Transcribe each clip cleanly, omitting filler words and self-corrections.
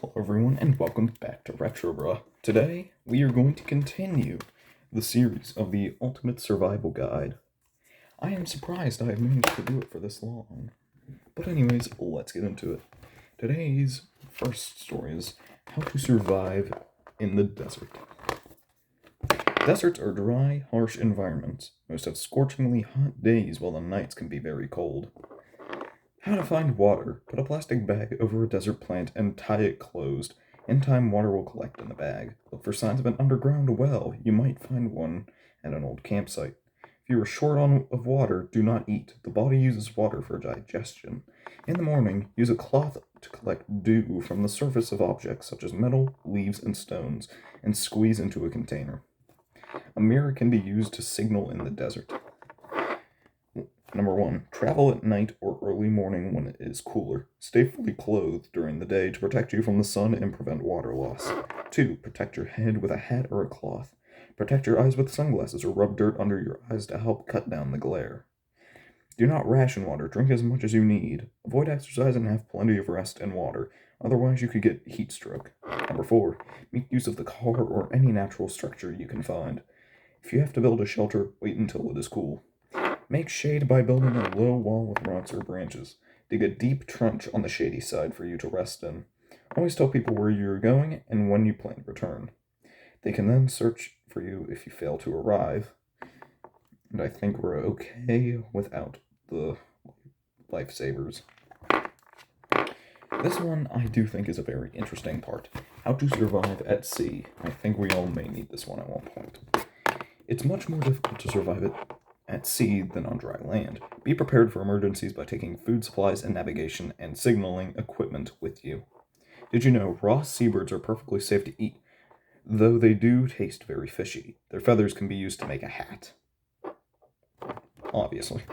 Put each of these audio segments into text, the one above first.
Hello everyone and welcome back to Retrobra. Today we are going to continue the series of the Ultimate Survival Guide. I am surprised I have managed to do it for this long. But anyways, let's get into it. Today's first story is how to survive in the desert. Deserts are dry, harsh environments. Most have scorchingly hot days while the nights can be very cold. How to find water. Put a plastic bag over a desert plant and tie it closed. In time, water will collect in the bag. Look for signs of an underground well. You might find one at an old campsite. If you are short of water, do not eat. The body uses water for digestion. In the morning, use a cloth to collect dew from the surface of objects such as metal, leaves, and stones, and squeeze into a container. A mirror can be used to signal in the desert. Number 1. Travel at night or early morning when it is cooler. Stay fully clothed during the day to protect you from the sun and prevent water loss. 2. Protect your head with a hat or a cloth. Protect your eyes with sunglasses or rub dirt under your eyes to help cut down the glare. Do not ration water. Drink as much as you need. Avoid exercise and have plenty of rest and water. Otherwise, you could get heat stroke. Number 4. Make use of the car or any natural structure you can find. If you have to build a shelter, wait until it is cool. Make shade by building a low wall with rocks or branches. Dig a deep trench on the shady side for you to rest in. Always tell people where you're going and when you plan to return. They can then search for you if you fail to arrive. And I think we're okay without the lifesavers. This one I do think is a very interesting part. How to survive at sea. I think we all may need this one at one point. It's much more difficult to survive at sea than on dry land. Be prepared for emergencies by taking food supplies and navigation and signaling equipment with you. Did you know raw seabirds are perfectly safe to eat, though they do taste very fishy? Their feathers can be used to make a hat. Obviously.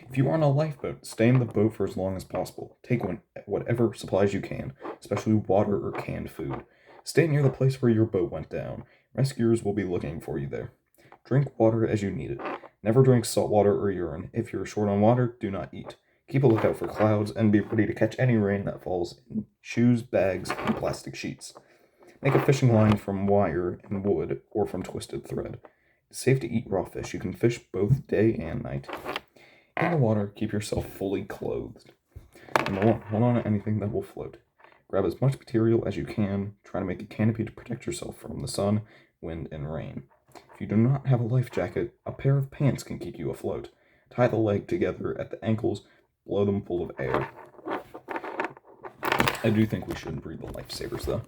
If you are on a lifeboat, stay in the boat for as long as possible. Take whatever supplies you can, especially water or canned food. Stay near the place where your boat went down. Rescuers will be looking for you there. Drink water as you need it. Never drink salt water or urine. If you're short on water, do not eat. Keep a lookout for clouds and be ready to catch any rain that falls in shoes, bags, and plastic sheets. Make a fishing line from wire and wood or from twisted thread. It's safe to eat raw fish. You can fish both day and night. In the water, keep yourself fully clothed. Number 1. Hold on to anything that will float. Grab as much material as you can. Try to make a canopy to protect yourself from the sun, wind, and rain. If you do not have a life jacket, a pair of pants can keep you afloat. Tie the leg together at the ankles, blow them full of air. I do think we should read the lifesavers though.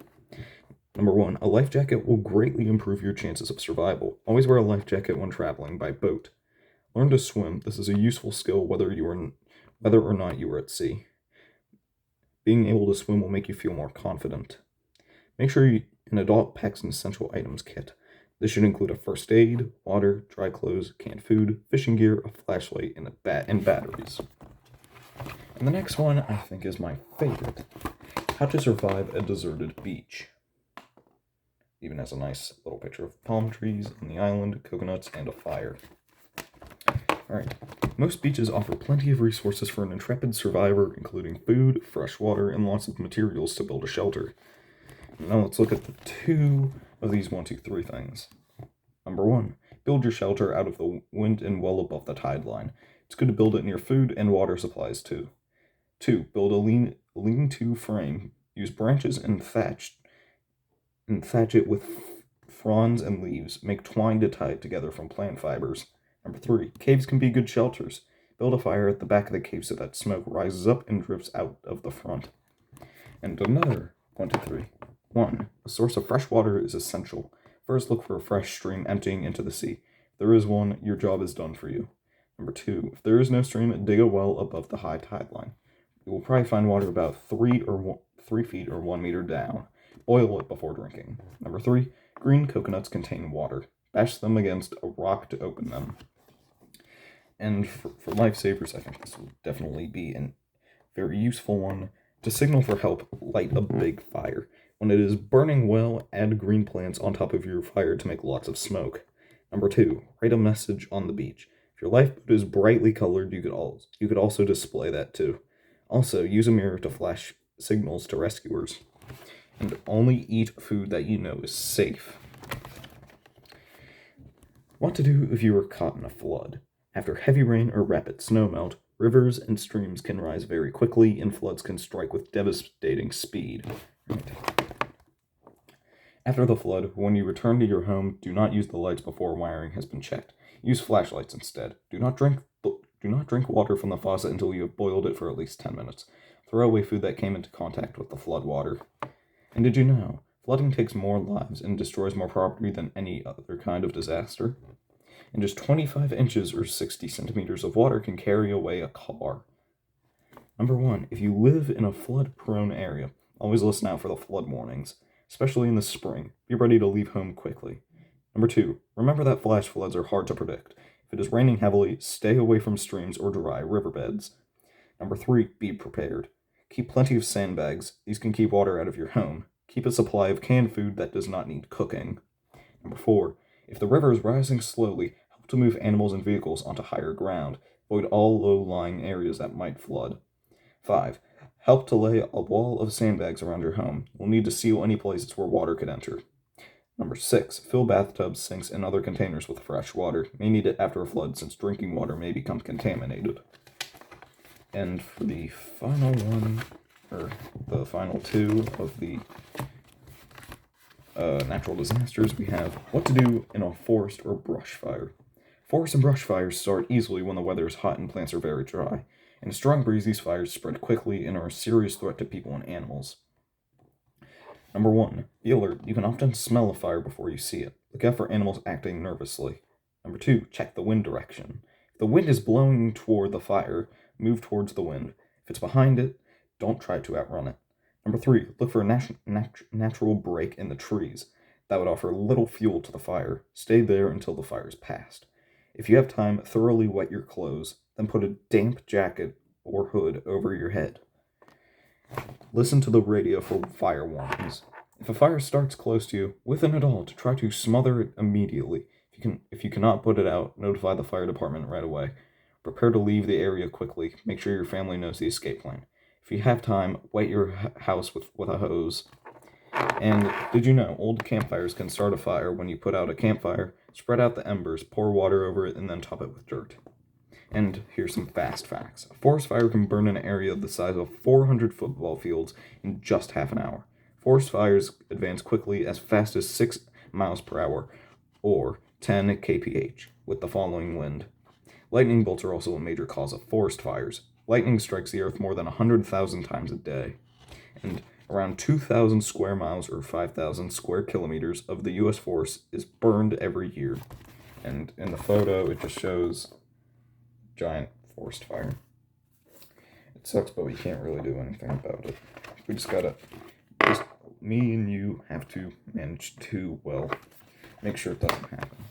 Number 1, a life jacket will greatly improve your chances of survival. Always wear a life jacket when traveling by boat. Learn to swim. This is a useful skill whether or not you are at sea. Being able to swim will make you feel more confident. Make sure an adult packs an essential items kit. This should include a first aid, water, dry clothes, canned food, fishing gear, a flashlight, and batteries. And the next one I think is my favorite. How to survive a deserted beach. Even has a nice little picture of palm trees on the island, coconuts, and a fire. Alright, most beaches offer plenty of resources for an intrepid survivor, including food, fresh water, and lots of materials to build a shelter. Now let's look at the 2 of these 1, 2, 3 things. Number 1, build your shelter out of the wind and well above the tide line. It's good to build it near food and water supplies too. 2, build a lean-to frame. Use branches and thatch it with fronds and leaves. Make twine to tie it together from plant fibers. Number 3, caves can be good shelters. Build a fire at the back of the cave so that smoke rises up and drips out of the front. And another 1, 2, 3. 1, a source of fresh water is essential. First, look for a fresh stream emptying into the sea. If there is one, your job is done for you. Number 2, if there is no stream, dig a well above the high tide line. You will probably find water about 3 feet or 1 meter down. Boil it before drinking. Number 3, green coconuts contain water. Bash them against a rock to open them. And for lifesavers, I think this will definitely be a very useful one. To signal for help, light a big fire. When it is burning well, add green plants on top of your fire to make lots of smoke. Number 2, write a message on the beach. If your lifeboat is brightly colored, you could also display that too. Also, use a mirror to flash signals to rescuers. And only eat food that you know is safe. What to do if you are caught in a flood? After heavy rain or rapid snowmelt, rivers and streams can rise very quickly and floods can strike with devastating speed. Right. After the flood, when you return to your home, do not use the lights before wiring has been checked. Use flashlights instead. Do not drink water from the faucet until you have boiled it for at least 10 minutes. Throw away food that came into contact with the flood water. And did you know, flooding takes more lives and destroys more property than any other kind of disaster? And just 25 inches or 60 centimeters of water can carry away a car. Number 1, if you live in a flood-prone area, always listen out for the flood warnings, especially in the spring. Be ready to leave home quickly. Number 2, remember that flash floods are hard to predict. If it is raining heavily, stay away from streams or dry riverbeds. Number 3, be prepared. Keep plenty of sandbags. These can keep water out of your home. Keep a supply of canned food that does not need cooking. Number 4, if the river is rising slowly, help to move animals and vehicles onto higher ground. Avoid all low-lying areas that might flood. 5, help to lay a wall of sandbags around your home. You'll need to seal any places where water could enter. Number 6, fill bathtubs, sinks, and other containers with fresh water. You may need it after a flood since drinking water may become contaminated. And for the final one, or the final 2 of the natural disasters, we have what to do in a forest or brush fire. Forest and brush fires start easily when the weather is hot and plants are very dry. In a strong breeze, these fires spread quickly and are a serious threat to people and animals. Number 1, be alert. You can often smell a fire before you see it. Look out for animals acting nervously. Number 2, check the wind direction. If the wind is blowing toward the fire, move towards the wind. If it's behind it, don't try to outrun it. Number 3, look for a natural break in the trees. That would offer little fuel to the fire. Stay there until the fire is past. If you have time, thoroughly wet your clothes, then put a damp jacket or hood over your head. Listen to the radio for fire warnings. If a fire starts close to you, with an adult, try to smother it immediately. If you cannot put it out, notify the fire department right away. Prepare to leave the area quickly. Make sure your family knows the escape plan. If you have time, wet your house with a hose. And did you know old campfires can start a fire when you put out a campfire, spread out the embers, pour water over it, and then top it with dirt? And here's some fast facts. A forest fire can burn an area the size of 400 football fields in just half an hour. Forest fires advance quickly as fast as 6 miles per hour, or 10 kph, with the following wind. Lightning bolts are also a major cause of forest fires. Lightning strikes the earth more than 100,000 times a day. And around 2,000 square miles or 5,000 square kilometers of the U.S. forest is burned every year. And in the photo, it just shows giant forest fire. It sucks, but we can't really do anything about it. We just me and you have to manage to, well, make sure it doesn't happen.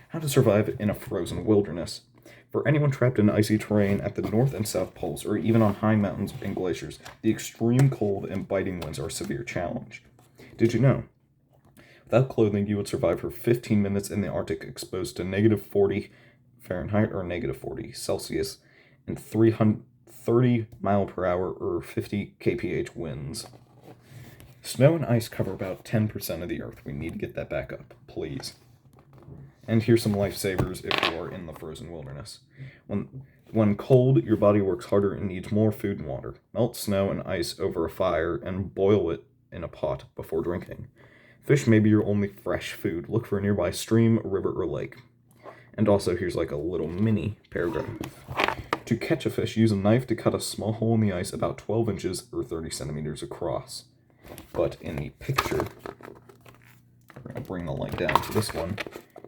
How to survive in a frozen wilderness. For anyone trapped in icy terrain at the North and South Poles, or even on high mountains and glaciers, the extreme cold and biting winds are a severe challenge. Did you know? Without clothing, you would survive for 15 minutes in the Arctic exposed to negative 40 Fahrenheit or negative 40 Celsius and 330 mile per hour or 50 kph winds. Snow and ice cover about 10% of the Earth. We need to get that back up, please. And here's some lifesavers if you are in the frozen wilderness. When cold, your body works harder and needs more food and water. Melt snow and ice over a fire and boil it in a pot before drinking. Fish may be your only fresh food. Look for a nearby stream, river, or lake. And also, here's like a little mini paragraph. To catch a fish, use a knife to cut a small hole in the ice about 12 inches or 30 centimeters across. But in the picture, we're going to bring the light down to this one.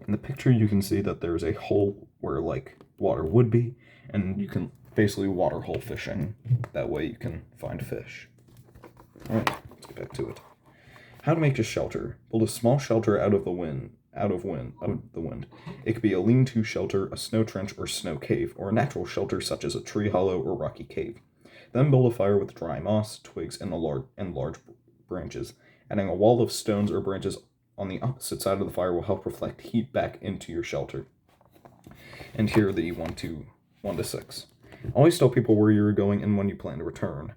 In the picture, you can see that there's a hole where, like, water would be, and you can basically water hole fishing. That way you can find fish. Alright, let's get back to it. How to make a shelter. Build a small shelter out of the wind. It could be a lean-to shelter, a snow trench or snow cave, or a natural shelter such as a tree hollow or rocky cave. Then build a fire with dry moss, twigs, and large branches. Adding a wall of stones or branches on the opposite side of the fire will help reflect heat back into your shelter. And here are the 1 to 6. Always tell people where you're going and when you plan to return.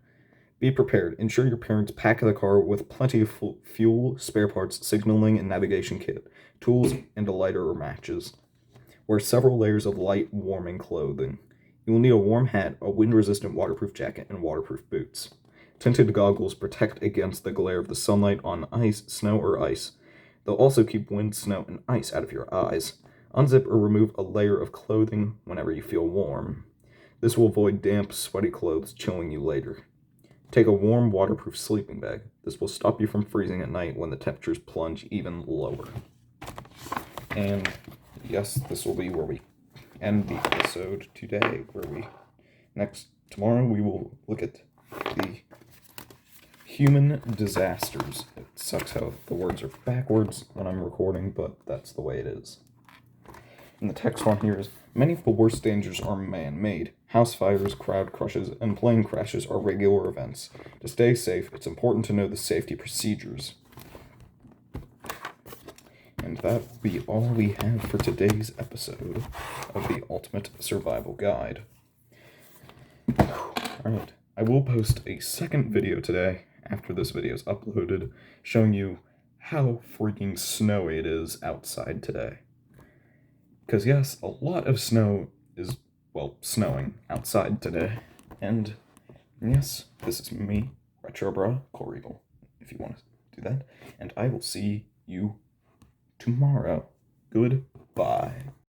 Be prepared. Ensure your parents pack the car with plenty of fuel, spare parts, signaling and navigation kit, tools, and a lighter or matches. Wear several layers of light, warming clothing. You will need a warm hat, a wind-resistant waterproof jacket, and waterproof boots. Tinted goggles protect against the glare of the sunlight on ice, snow, or ice. They'll also keep wind, snow, and ice out of your eyes. Unzip or remove a layer of clothing whenever you feel warm. This will avoid damp, sweaty clothes chilling you later. Take a warm, waterproof sleeping bag. This will stop you from freezing at night when the temperatures plunge even lower. And yes, this will be where we end the episode today, tomorrow we will look at the human disasters. It sucks how the words are backwards when I'm recording, but that's the way it is. And the text on here is, many of the worst dangers are man-made. House fires, crowd crushes, and plane crashes are regular events. To stay safe, it's important to know the safety procedures. And that will be all we have for today's episode of the Ultimate Survival Guide. Alright, I will post a second video today, after this video is uploaded, showing you how freaking snowy it is outside today. Because yes, a lot of snow is, snowing outside today. And yes, this is me, Retrobra Coreagle, if you want to do that. And I will see you tomorrow. Goodbye.